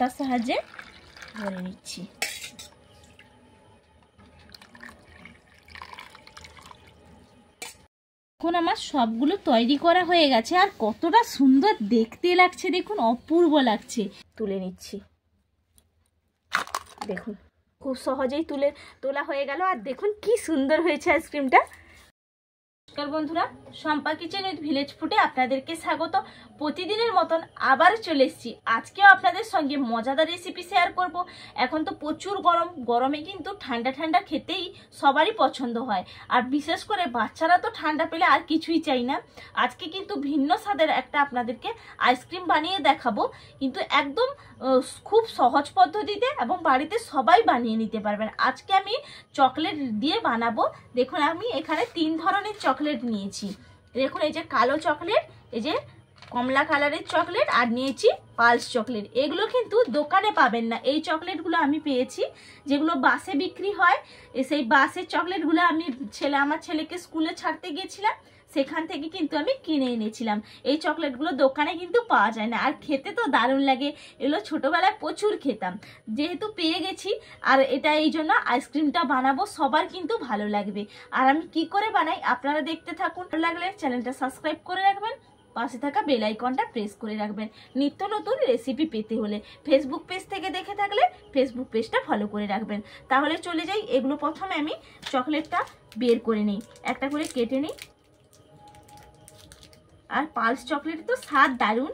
তার সাহায্যে ভরে নিচ্ছি। এখন আমার সবগুলো তৈরি করা হয়ে গেছে, আর কতটা সুন্দর দেখতে লাগছে দেখুন, অপূর্ব লাগছে। তুলে নিচ্ছি, দেখুন খুব সহজেই তোলা হয়ে গেল। আর দেখুন কি সুন্দর হয়েছে আইসক্রিমটা। নমস্কার বন্ধুরা, শম্পা কিচেন উইথ ভিলেজ ফুডে আপনাদেরকে স্বাগত। প্রতিদিনের মতন আবার চলে এসেছি। আজকেও আপনাদের সঙ্গে মজাদার রেসিপি শেয়ার করব। এখন তো প্রচুর গরম, গরমে কিন্তু ঠান্ডা ঠান্ডা খেতেই সবারই পছন্দ হয়, আর বিশেষ করে বাচ্চারা তো ঠান্ডা পেলে আর কিছুই চাই না। আজকে কিন্তু ভিন্ন স্বাদের একটা আপনাদেরকে আইসক্রিম বানিয়ে দেখাবো, কিন্তু একদম খুব সহজ পদ্ধতিতে এবং বাড়িতে সবাই বানিয়ে নিতে পারবেন। আজকে আমি চকলেট দিয়ে বানাবো। দেখুন আমি এখানে 3 ধরনের চকলেট নিয়েছি। দেখুন এই যে কালো চকলেট, এই যে কমলা কালারের চকলেট, আর নিয়েছি পালস চকলেট। এগুলো কিন্তু দোকানে পাবেন না। এই চকলেটগুলো আমি পেয়েছি যেগুলো বাসে বিক্রি হয়। সেই বাসের চকলেটগুলো আমি আমার ছেলেকে স্কুলে ছাড়তে গিয়েছিলাম, সেখান থেকে কিন্তু আমি কিনে এনেছিলাম। এই চকলেটগুলো দোকানে কিন্তু পাওয়া যায় না, আর খেতে তো দারুণ লাগে। এগুলো ছোটোবেলায় প্রচুর খেতাম, যেহেতু পেয়ে গেছি আর এটা এই জন্য আইসক্রিমটা বানাবো, সবার কিন্তু ভালো লাগবে। আর আমি কি করে বানাই আপনারা দেখতে থাকুন। ভালো লাগলে চ্যানেলটা সাবস্ক্রাইব করে রাখবেন, পাশে থাকা বেল আইকনটা প্রেস করে রাখবেন নিত্য নতুন রেসিপি পেতে হলে। ফেসবুক পেজ থেকে দেখে থাকলে ফেসবুক পেজটা ফলো করে রাখবেন। তাহলে চলে যাই, এগুলো প্রথমে আমি চকলেটটা বের করে নিই, একটা করে কেটে নিই। আর পালস চকলেট তো স্বাদ দারুণ।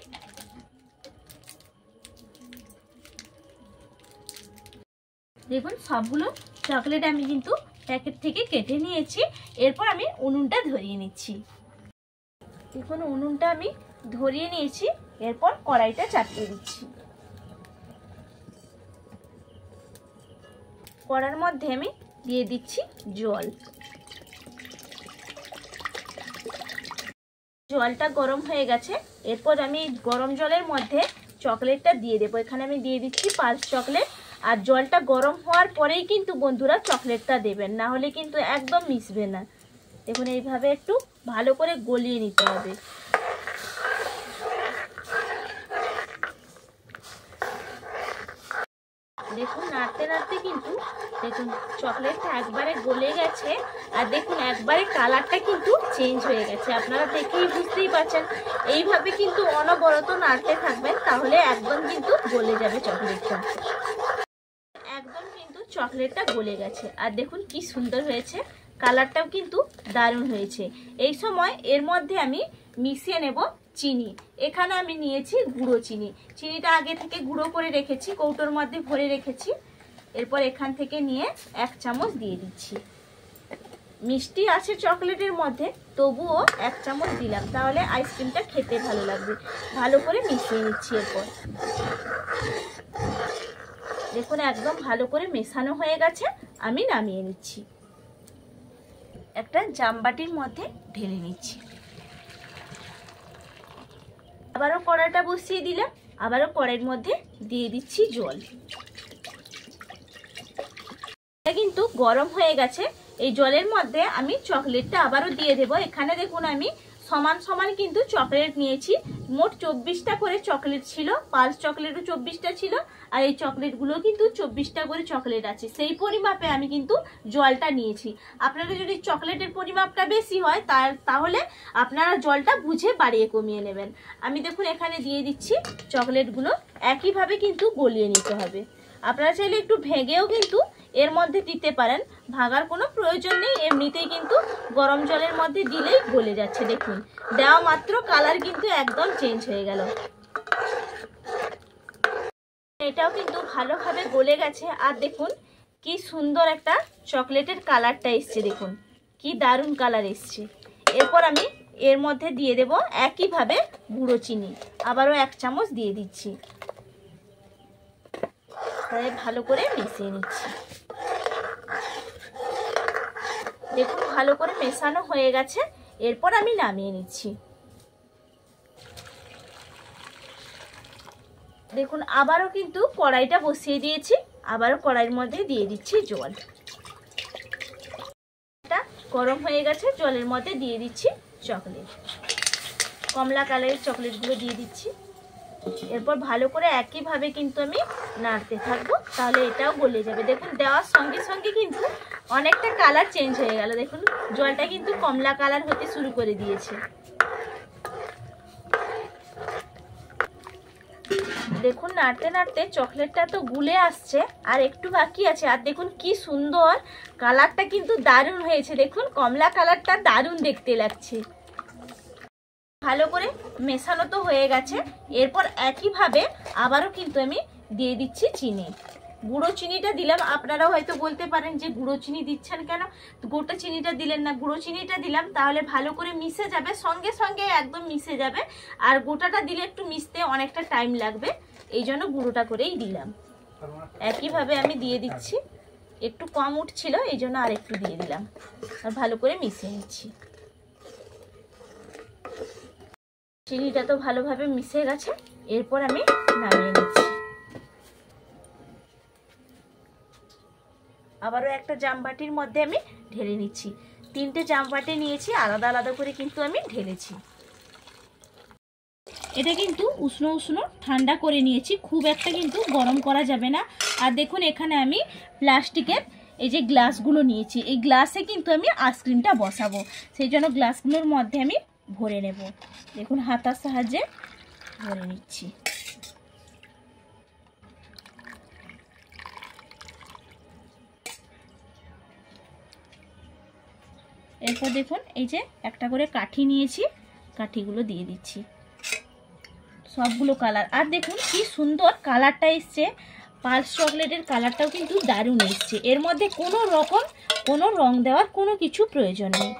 দেখুন সবগুলো চকলেট আমি কিন্তু প্যাকেট থেকে কেটে নিয়েছি। এরপর আমি উনুনটা ধরিয়ে নিচ্ছি। দেখুন উনুনটা আমি ধরিয়ে নিয়েছি। এরপর কড়াইটা চাপিয়ে দিচ্ছি। কড়ার মধ্যে আমি দিয়ে দিচ্ছি জল। জলটা গরম হয়ে গেছে। এরপর আমি গরম জলের মধ্যে চকলেটটা দিয়ে দেবো। এখানে আমি দিয়ে দিচ্ছি পালস চকলেট। আর জলটা গরম হওয়ার পরেই কিন্তু বন্ধুরা চকলেটটা দেবেন, না হলে কিন্তু একদম মিশবে না। দেখুন এইভাবে একটু ভালো করে গলিয়ে নিতে হবে। দেখুন নাড়তে নাড়তে কিন্তু দেখুন চকলেটটা একবারে গলে গেছে। আর দেখুন একবারে কালারটা কিন্তু চেঞ্জ হয়ে গেছে, আপনারা দেখেই বুঝতেই পারছেন। এইভাবে কিন্তু অনবরত নাড়তে থাকবেন, তাহলে একদম কিন্তু গলে যাবে চকলেটটা। একদম কিন্তু চকলেটটা গলে গেছে। আর দেখুন কি সুন্দর হয়েছে, কালারটাও কিন্তু দারুণ হয়েছে। এই সময় এর মধ্যে আমি মিশিয়ে নেব চিনি। এখানে আমি নিয়েছি গুঁড়ো চিনি। চিনিটা আগে থেকে গুঁড়ো করে রেখেছি, কৌটোর মধ্যে ভরে রেখেছি। এরপর এখান থেকে নিয়ে 1 চামচ দিয়ে দিচ্ছি। মিষ্টি আছে চকলেটের মধ্যে, তবুও 1 চামচ দিলাম, তাহলে আইসক্রিমটা খেতে ভালো লাগবে। ভালো করে মিশিয়ে নিচ্ছি। এরপর দেখুন একদম ভালো করে মেশানো হয়ে গেছে, আমি নামিয়ে নিচ্ছি। একটা জামবাটির মধ্যে ঢেলে নিচ্ছি। আবারও কড়াইটা বসিয়ে দিলাম। আবারও কড়াইয়ের মধ্যে দিয়ে দিচ্ছি জল। এটা কিন্তু গরম হয়ে গেছে। এই জলের মধ্যে আমি চকলেটটা আবারও দিয়ে দেব। এখানে দেখুন আমি সমান সমান কিন্তু চকলেট নিয়েছি। মোট 24টা করে চকলেট ছিল। পালস চকলেটও 24টা ছিল, আর এই চকলেটগুলো কিন্তু 24টা করে চকলেট আছে। সেই পরিমাপে আমি কিন্তু জলটা নিয়েছি। আপনাদের যদি চকলেটের পরিমাপটা বেশি হয় তাহলে আপনারা জলটা বুঝে বাড়িয়ে কমিয়ে নেবেন। আমি দেখুন এখানে দিয়ে দিচ্ছি চকলেটগুলো। একইভাবে কিন্তু গলিয়ে নিতে হবে। আপনারা চাইলে একটু ভেঙেও কিন্তু এর মধ্যে দিতে পারেন, ভাঙার কোনো প্রয়োজন নেই। এমনিতেই কিন্তু গরম জলের মধ্যে দিলেই গলে যাচ্ছে। দেখুন দেওয়া মাত্র কালার কিন্তু একদম চেঞ্জ হয়ে গেল। এটাও কিন্তু ভালোভাবে গলে গেছে। আর দেখুন কি সুন্দর একটা চকলেটের কালারটা এসছে, দেখুন কি দারুণ কালার এসছে। এরপর আমি এর মধ্যে দিয়ে দেব একইভাবে গুঁড়ো চিনি। আবারও 1 চামচ দিয়ে দিচ্ছি। তাই ভালো করে মিশিয়ে নিচ্ছি। দেখুন ভালো করে মেশানো হয়ে গেছে। এরপর আমি নামিয়ে নিচ্ছি। দেখুন আবারও কিন্তু কড়াইটা বসিয়ে দিয়েছি। আবারও কড়াইয়ের মধ্যে দিয়ে দিচ্ছি জল। এটা গরম হয়ে গেছে। জলের মধ্যে দিয়ে দিচ্ছি চকলেট। কমলা কালারের চকলেটগুলো দিয়ে দিচ্ছি। এরপর ভালো করে একইভাবে কিন্তু আমি নাড়তে থাকবো, তাহলে এটাও গলে যাবে। দেখুন দেওয়ার সঙ্গে সঙ্গে কিন্তু অনেকটা কালার চেঞ্জ হয়ে গেল। দেখুন জলটা কিন্তু কমলা কালার হতে শুরু করে দিয়েছে। দেখুন নাড়তে নাড়তে চকলেটটা তো গুলে আসছে, আর একটু বাকি আছে। আর দেখুন কি সুন্দর কালারটা কিন্তু দারুণ হয়েছে। দেখুন কমলা কালারটা দারুণ দেখতে লাগছে। ভালো করে মেশানো তো হয়ে গেছে। এরপর একইভাবে আবারও কিন্তু আমি দিয়ে দিচ্ছি চিনি। গুঁড়ো চিনিটা দিলাম। আপনারাও হয়তো বলতে পারেন যে গুঁড়ো চিনি দিচ্ছেন কেন, গোটা চিনিটা দিলেন না। গুঁড়ো চিনিটা দিলাম তাহলে ভালো করে মিশে যাবে, সঙ্গে সঙ্গে একদম মিশে যাবে। আর গোটাটা দিলে একটু মিশতে অনেকটা টাইম লাগবে, এই জন্য গুঁড়োটা করেই দিলাম। একইভাবে আমি দিয়ে দিচ্ছি। একটু কম উঠছিল এই জন্য আর একটু দিয়ে দিলাম, আর ভালো করে মিশিয়ে নিচ্ছি। চিনিটা তো ভালোভাবে মিশে গেছে। এরপর আমি নামিয়ে নিচ্ছি। আবারও একটা জামবাটির মধ্যে আমি ঢেলে নিচ্ছি। 3টে জামবাটি নিয়েছি, আলাদা আলাদা করে কিন্তু আমি ঢেলেছি। এটা কিন্তু উষ্ণ উষ্ণ ঠান্ডা করে নিয়েছি, খুব একটা কিন্তু গরম করা যাবে না। আর দেখুন এখানে আমি প্লাস্টিকের এই যে গ্লাসগুলো নিয়েছি, এই গ্লাসে কিন্তু আমি আইসক্রিমটা বসাবো। সেই জন্য গ্লাসগুলোর মধ্যে আমি ভরে নেব। দেখুন হাতার সাহায্যে ভরে নিচ্ছি। এরপর দেখুন এই যে একটা করে কাঠি নিয়েছি, কাঠিগুলো দিয়ে দিচ্ছি সবগুলো কালার। আর দেখুন কি সুন্দর কালারটা এসছে। পালস চকলেটের কালারটাও কিন্তু দারুণ এসছে। এর মধ্যে কোনো রং দেওয়ার কোনো কিছু প্রয়োজন নেই।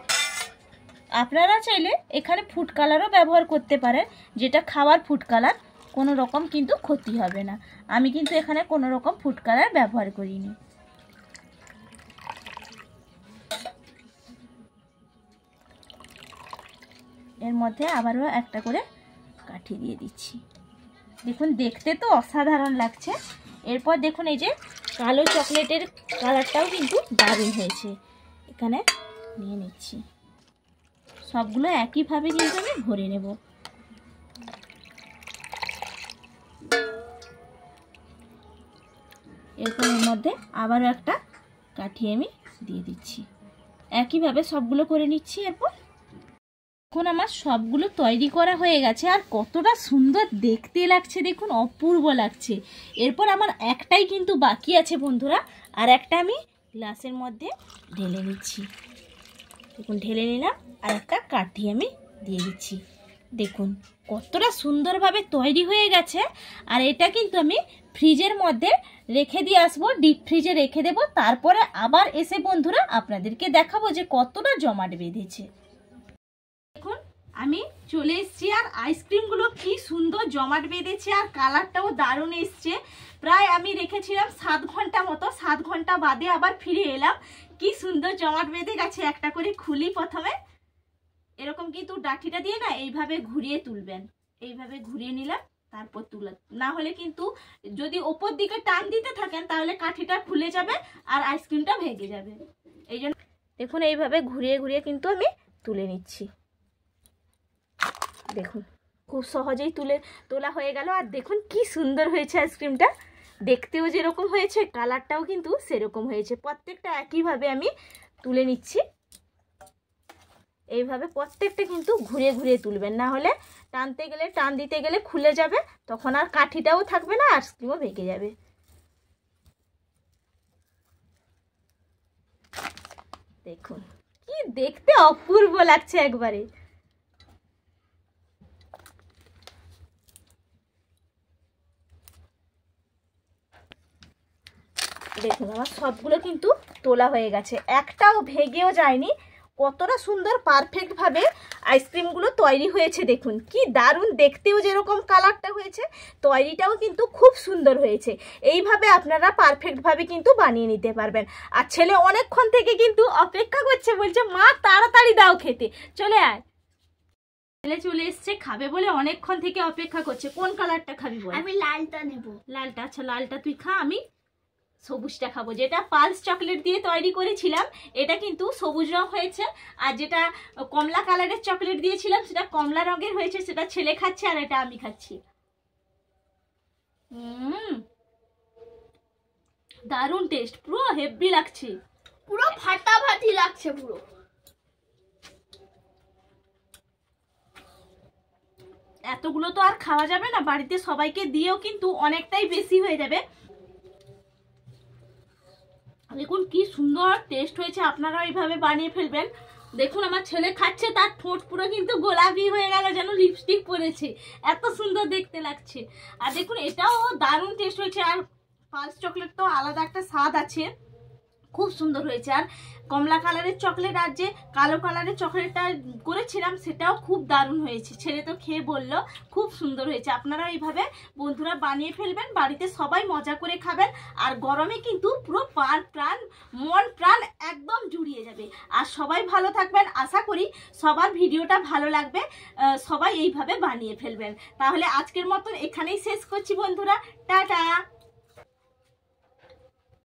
আপনারা চাইলে এখানে ফুড কালারও ব্যবহার করতে পারেন, যেটা খাওয়ার ফুড কালার, কোনো রকম কিন্তু ক্ষতি হবে না। আমি কিন্তু এখানে কোনো রকম ফুড কালার ব্যবহার করিনি। এর মধ্যে আবারও একটা করে কাঠি দিয়ে দিচ্ছি। দেখুন দেখতে তো অসাধারণ লাগছে। এরপর দেখুন এই যে কালো চকলেটের কালারটাও কিন্তু দারুণ হয়েছে। এখানে নিয়ে নিচ্ছি। সবগুলো একইভাবে কিন্তু আমি ভরে নেব। এরপর এর মধ্যে আবারও একটা কাঠি আমি দিয়ে দিচ্ছি। একইভাবে সবগুলো করে নিচ্ছি। এরপর এখন আমার সবগুলো তৈরি করা হয়ে গেছে, আর কতটা সুন্দর দেখতে লাগছে দেখুন, অপূর্ব লাগছে। এরপর আমার একটাই কিন্তু বাকি আছে বন্ধুরা, আর একটা আমি গ্লাসের মধ্যে ঢেলে নিচ্ছি। দেখুন ঢেলে নিলাম, আর একটা কাঠি আমি দিয়ে দিচ্ছি। দেখুন কতটা সুন্দরভাবে তৈরি হয়ে গেছে। আর এটা কিন্তু আমি ফ্রিজের মধ্যে রেখে দিয়ে আসবো, ডিপ ফ্রিজে রেখে দেব। তারপরে আবার এসে বন্ধুরা আপনাদেরকে দেখাবো যে কতটা জমাট বেঁধেছে। দেখুন আমি চলে এসেছি, আর আইসক্রিমগুলো কি সুন্দর জমাট বেঁধেছে, আর কালারটাও দারুণ এসছে। প্রায় আমি রেখেছিলাম 7 ঘন্টা মতো, 7 ঘন্টা বাদে আবার ফিরে এলাম। কি সুন্দর জমাট বেঁধে গেছে। একটা করে খুলি, প্রথমে এরকম কিন্তু ডাঠিটা দিয়ে না এইভাবে ঘুরিয়ে তুলবেন। এইভাবে ঘুরিয়ে নিলাম, তারপর তুলা, না হলে কিন্তু যদি ওপর দিকে টান দিতে থাকেন তাহলে কাঠিটা খুলে যাবে আর আইসক্রিমটা ভেঙে যাবে। এই জন্য দেখুন এইভাবে ঘুরিয়ে ঘুরিয়ে কিন্তু আমি তুলে নিচ্ছি। দেখুন খুব সহজেই তোলা হয়ে গেল। আর দেখুন কি সুন্দর হয়েছে আইসক্রিমটা, দেখতেও যেরকম হয়েছে কালারটাও কিন্তু সেরকম হয়েছে। প্রত্যেকটা একইভাবে আমি তুলে নিচ্ছি। এইভাবে প্রত্যেকটা কিন্তু ঘুরিয়ে ঘুরিয়ে তুলবেন, না হলে টান দিতে গেলে খুলে যাবে, তখন আর কাঠিটাও থাকবে না, আইসক্রিমও ভেঙে যাবে। দেখুন কি দেখতে অপূর্ব লাগছে একবারে। দেখুন আমার সবগুলো কিন্তু তোলা হয়ে গেছে, একটাও ভেঙেও যায়নি। কতটা সুন্দর পারফেক্ট ভাবে আইসক্রিমগুলো তৈরি হয়েছে। দেখুন কি দারুণ দেখতেও যেরকম কালারটা হয়েছে, তৈরিটাও কিন্তু খুব সুন্দর হয়েছে। এইভাবে আপনারা পারফেক্ট ভাবে কিন্তু বানিয়ে নিতে পারবেন। আর ছেলে অনেকক্ষণ থেকে কিন্তু অপেক্ষা করছে, বলছে মা তাড়াতাড়ি দাও খেতে, চলে আয়। ছেলে চলে এসছে, খাবে বলে অনেকক্ষণ থেকে অপেক্ষা করছে। কোন কালারটা খাবি বল? আমি লালটা নেব। লালটা? আচ্ছা লালটা তুই খা, আমি সবুজটা খাবো। যেটা পালস চকলেট দিয়ে তৈরি করেছিলাম এটা কিন্তু সবুজ রং হয়েছে, আর যেটা কমলা কালারের চকলেট দিয়েছিলাম সেটা কমলা রঙের হয়েছে। সেটা ছেলে খাচ্ছে আর এটা আমি খাচ্ছি। দারুণ টেস্ট, পুরো হেভি লাগছে, পুরো ফাটাফাটি লাগছে পুরো। এতগুলো তো আর খাওয়া যাবে না, বাড়িতে সবাইকে দিয়েও কিন্তু অনেকটাই বেশি হয়ে যাবে। দেখুন কি সুন্দর টেস্ট হয়েছে, আপনারা এইভাবে বানিয়ে ফেলবেন। দেখুন আমার ছেলে খাচ্ছে, তার ঠোঁট পুরো কিন্তু গোলাপি হয়ে গেল, যেন লিপস্টিক পরেছে, এত সুন্দর দেখতে লাগছে। আর দেখুন এটাও দারুণ টেস্ট হয়েছে। আর পালস চকলেট তো আলাদা একটা স্বাদ আছে, খুব সুন্দর হয়েছে। আর কমলা কালারের চকলেট আর যে কালো কালারের চকলেটটা করেছিলাম সেটাও খুব দারুণ হয়েছে, ছেলে তো খেয়ে বললো খুব সুন্দর হয়েছে। আপনারা এইভাবে বন্ধুরা বানিয়ে ফেলবেন, বাড়িতে সবাই মজা করে খাবেন। আর গরমে কিন্তু পুরো মন প্রাণ একদম জুড়িয়ে যাবে। আর সবাই ভালো থাকবেন, আশা করি সবার ভিডিওটা ভালো লাগবে, সবাই এইভাবে বানিয়ে ফেলবেন। তাহলে আজকের মতন এখানেই শেষ করছি বন্ধুরা, টাটা।